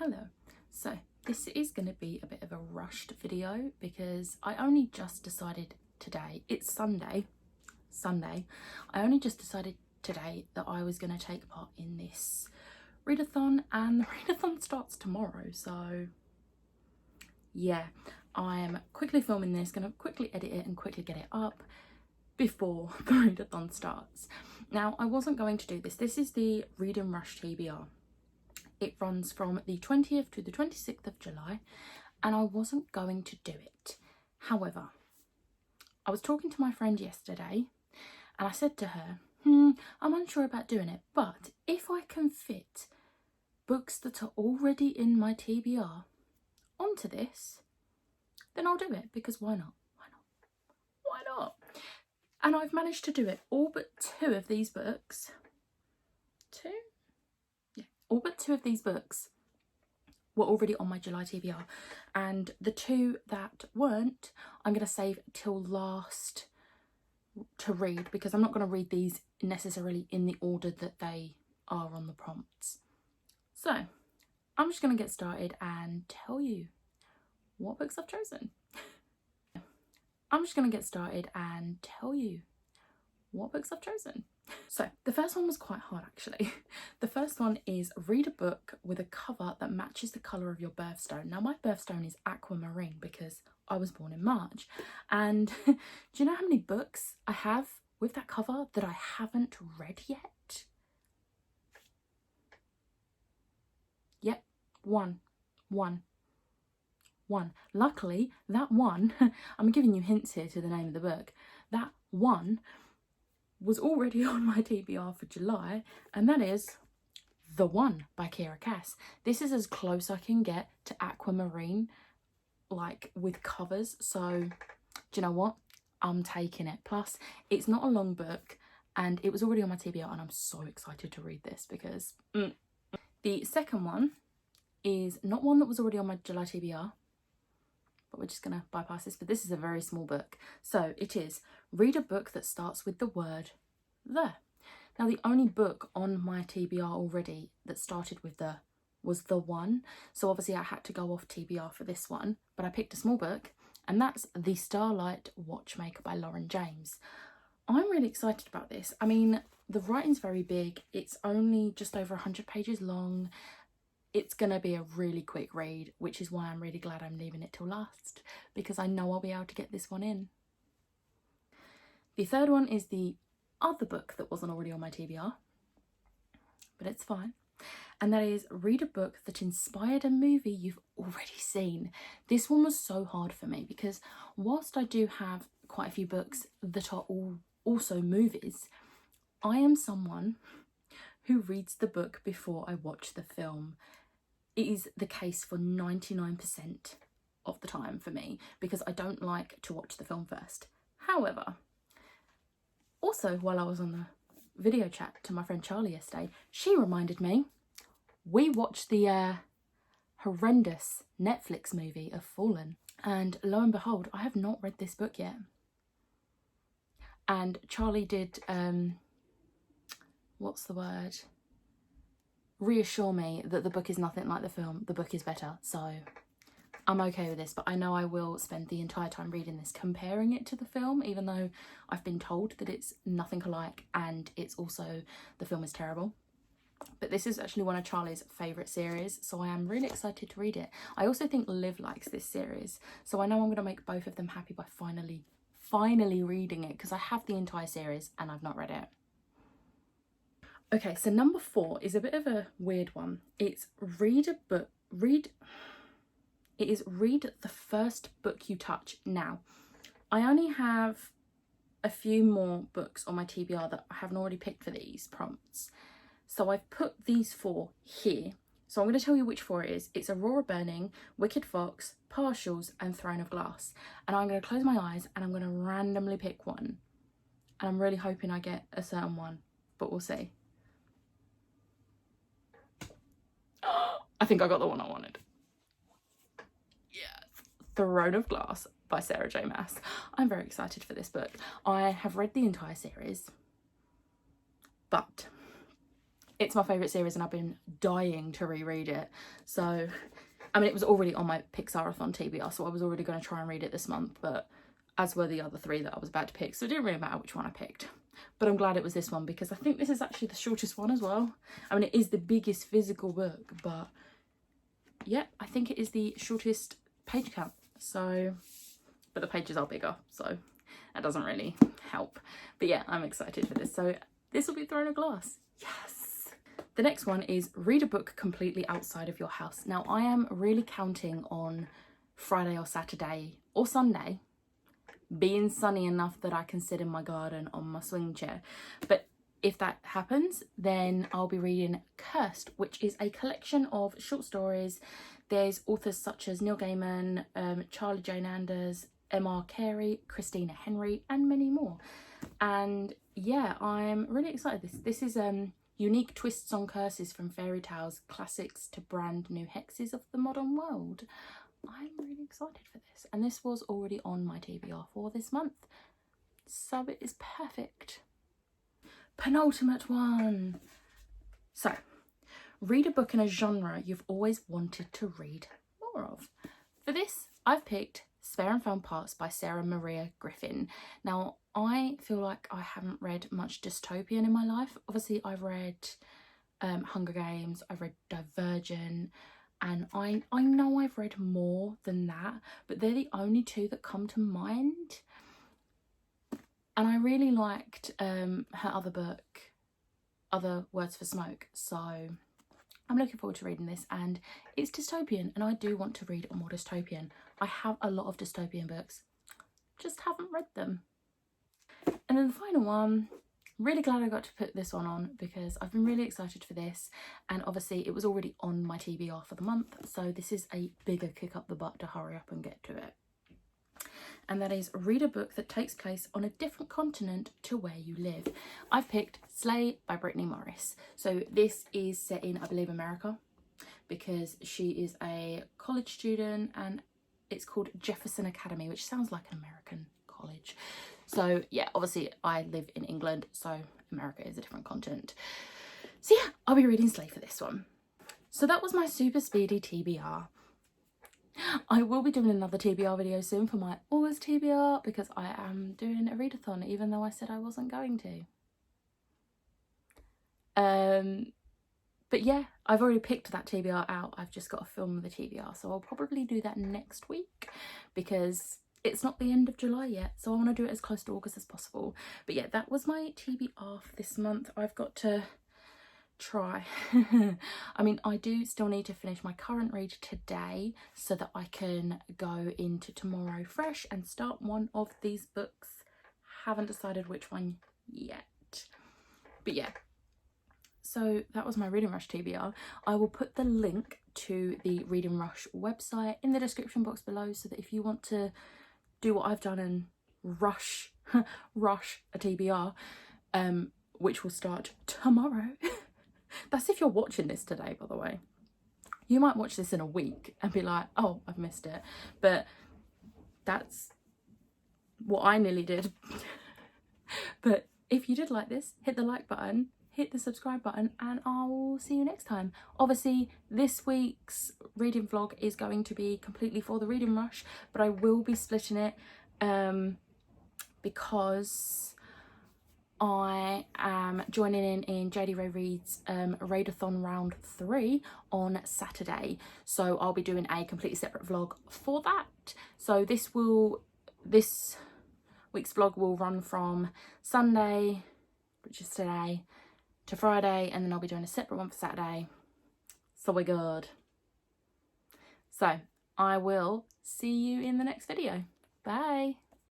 Hello. So this is going to be a bit of a rushed video because I only just decided today, it's Sunday, I only just decided today that I was going to take part in this readathon, and the readathon starts tomorrow. So yeah, I am quickly filming this, going to quickly edit it and quickly get it up before the readathon starts. Now, I wasn't going to do this. This is the Read and Rush TBR. It runs from the 20th to the 26th of July, and I wasn't going to do it. However, I was talking to my friend yesterday and I said to her, I'm unsure about doing it, but if I can fit books that are already in my TBR onto this, then I'll do it, because why not? Why not? And I've managed to do it. All but two of these books. All but two of these books were already on my July TBR, and the two that weren't, I'm going to save till last to read, because I'm not going to read these necessarily in the order that they are on the prompts. So I'm just going to get started and tell you what books I've chosen. So the first one was quite hard, actually. The first one is read a book with a cover that matches the colour of your birthstone. Now, my birthstone is aquamarine because I was born in March. And do you know how many books I have with that cover that I haven't read yet? Yep, one. Luckily, that one, I'm giving you hints here to the name of the book, that one was already on my TBR for July, and that is The One by Kira Cass. This is as close I can get to aquamarine, like with covers, so do you know what? I'm taking it. Plus, it's not a long book and it was already on my TBR, and I'm so excited to read this because The second one is not one that was already on my July TBR, but we're just gonna bypass this, but this is a very small book. So it is read a book that starts with the word the. Now, the only book on my TBR already that started with the was The One, so obviously I had to go off TBR for this one, but I picked a small book, and that's The Starlight Watchmaker by Lauren James. I'm really excited about this. I mean, the writing's very big. It's only just over 100 pages long. It's gonna be a really quick read, which is why I'm really glad I'm leaving it till last, because I know I'll be able to get this one in. The third one is the other book that wasn't already on my TBR, but it's fine, and that is read a book that inspired a movie you've already seen. This one was so hard for me because whilst I do have quite a few books that are all also movies, I am someone who reads the book before I watch the film. It is the case for 99% of the time for me, because I don't like to watch the film first. However, also while I was on the video chat to my friend Charlie yesterday, she reminded me we watched the horrendous Netflix movie of Fallen, and lo and behold, I have not read this book yet. And Charlie did reassure me that the book is nothing like the film. The book is better, so I'm okay with this, but I know I will spend the entire time reading this comparing it to the film, even though I've been told that it's nothing alike, and it's also, the film is terrible. But this is actually one of Charlie's favourite series, so I am really excited to read it. I also think Liv likes this series, so I know I'm going to make both of them happy by finally reading it, because I have the entire series and I've not read it. Okay, so number 4 is a bit of a weird one. It's read the first book you touch. Now, I only have a few more books on my TBR that I haven't already picked for these prompts, so I've put these 4 here. So I'm going to tell you which 4 it is. It's Aurora Burning, Wicked Fox, Partials, and Throne of Glass. And I'm going to close my eyes and I'm going to randomly pick one. And I'm really hoping I get a certain one, but we'll see. I think I got the one I wanted. Yes, Throne of Glass by Sarah J. Maas. I'm very excited for this book. I have read the entire series, but it's my favourite series and I've been dying to reread it. So, I mean, it was already on my Pixarathon TBR, so I was already going to try and read it this month, but as were the other 3 that I was about to pick, so it didn't really matter which one I picked. But I'm glad it was this one because I think this is actually the shortest one as well. I mean, it is the biggest physical book, but yeah, I think it is the shortest page count. So, but the pages are bigger, so that doesn't really help. But yeah, I'm excited for this. So this will be Throne of Glass. Yes. The next one is read a book completely outside of your house. Now, I am really counting on Friday or Saturday or Sunday being sunny enough that I can sit in my garden on my swing chair. But if that happens, then I'll be reading Cursed, which is a collection of short stories. There's authors such as Neil Gaiman, Charlie Jane Anders, M.R. Carey, Christina Henry, and many more. And yeah, I'm really excited. This is unique twists on curses from fairy tales, classics to brand new hexes of the modern world. I'm really excited for this, and this was already on my TBR for this month, so it is perfect. Penultimate one. So, read a book in a genre you've always wanted to read more of. For this, I've picked Spare and Found Parts by Sarah Maria Griffin. Now, I feel like I haven't read much dystopian in my life. Obviously, I've read Hunger Games, I've read Divergent, and I know I've read more than that, but they're the only 2 that come to mind. And I really liked her other book, Other Words for Smoke, so I'm looking forward to reading this. And it's dystopian, and I do want to read more dystopian. I have a lot of dystopian books, just haven't read them. And then the final one, really glad I got to put this one on because I've been really excited for this, and obviously it was already on my TBR for the month, so this is a bigger kick up the butt to hurry up and get to it. And that is read a book that takes place on a different continent to where you live. I've picked Slay by Brittany Morris. So this is set in, I believe, America, because she is a college student, and it's called Jefferson Academy, which sounds like an American college. So yeah, obviously I live in England, so America is a different continent. So yeah, I'll be reading Slay for this one. So that was my super speedy TBR. I will be doing another TBR video soon for my August TBR because I am doing a readathon, even though I said I wasn't going to. But yeah, I've already picked that TBR out. I've just got to film the TBR, so I'll probably do that next week because it's not the end of July yet, so I want to do it as close to August as possible. But yeah, that was my TBR for this month. I've got to try. I mean, I do still need to finish my current read today so that I can go into tomorrow fresh and start one of these books. Haven't decided which one yet. But yeah, so that was my Reading Rush TBR. I will put the link to the Reading Rush website in the description box below, so that if you want to do what I've done and rush a TBR, which will start tomorrow. That's if you're watching this today, by the way. You might watch this in a week and be like, oh, I've missed it. But that's what I nearly did. But if you did like this, hit the like button, hit the subscribe button, and I'll see you next time. Obviously, this week's reading vlog is going to be completely for the Reading Rush, but I will be splitting it because I am joining in JD Ray Reid's Readathon round 3 on Saturday, so I'll be doing a completely separate vlog for that. So this week's vlog will run from Sunday, which is today, to Friday, and then I'll be doing a separate one for Saturday. So we're good. So I will see you in the next video. Bye.